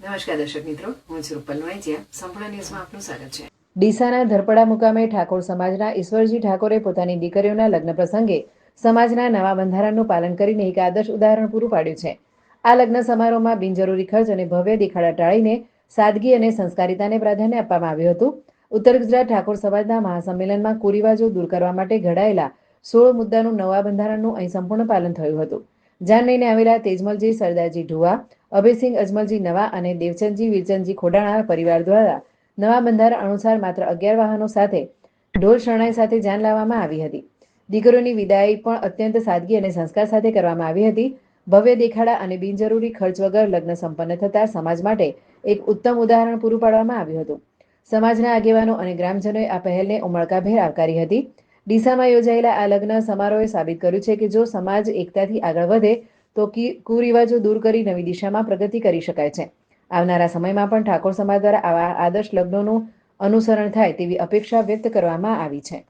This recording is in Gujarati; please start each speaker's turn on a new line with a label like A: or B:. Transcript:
A: નમસ્કાર દર્શક મિત્રો, હું છું રૂપલ વાંજિયા. સંપૂર્ણ ન્યૂઝમાં આપનું સ્વાગત છે.
B: ડીસાના ધરપડા મુકામે ઠાકોર સમાજના ઈશ્વરજી ઠાકોરે પોતાની દીકરીઓના લગ્ન પ્રસંગે સમાજના નવા બંધારણનું પાલન કરીને એક આદર્શ ઉદાહરણ પૂરું પાડ્યું છે. આ લગ્ન સમારોહમાં બિનજરૂરી ખર્ચ અને ભવ્ય દેખાડા ટાળીને સાદગી અને સંસ્કારિતાને પ્રાધાન્ય આપવામાં આવ્યું હતું. ઉત્તર ગુજરાત ઠાકોર સમાજના મહાસંમેલનમાં કુરિવાજો દૂર કરવા માટે ઘડાયેલા 16 મુદ્દાનું નવા બંધારણનું અહીં સંપૂર્ણ પાલન થયું હતું. જાન લઈને આવેલા તેજમલજી સરદારજી ઢુવા, અભયસિંહ અજમલજી નવા અને દેવચંદજી વીરચંદજી ખોડાણા પરિવાર દ્વારા નવા બંધારણ અનુસાર માત્ર 11 વાહનો સાથે ઢોલ શરણાઈ સાથે જાન લાવવામાં આવી હતી. દીકરીઓની વિદાય પણ અત્યંત સાદગી અને સંસ્કાર સાથે કરવામાં આવી હતી. ભવ્ય દેખાડા અને બિનજરૂરી ખર્ચ વગર લગ્ન સંપન્ન થતા સમાજ માટે એક ઉત્તમ ઉદાહરણ પૂરું પાડવામાં આવ્યું હતું. સમાજના આગેવાનો અને ગ્રામજનોએ આ પહેલને ઉમળકાભેર આવકારી હતી. ડીસામાં યોજાયેલા આ લગ્ન સમારોહે સાબિત કર્યું છે કે જો સમાજ એકતાથી આગળ વધે તો કુરિવાજો દૂર કરી નવી દિશામાં પ્રગતિ કરી શકાય છે. આવનારા સમયમાં પણ ઠાકોર સમાજ દ્વારા આવા આદર્શ લગ્નોનું અનુસરણ થાય તેવી અપેક્ષા વ્યક્ત કરવામાં આવી છે.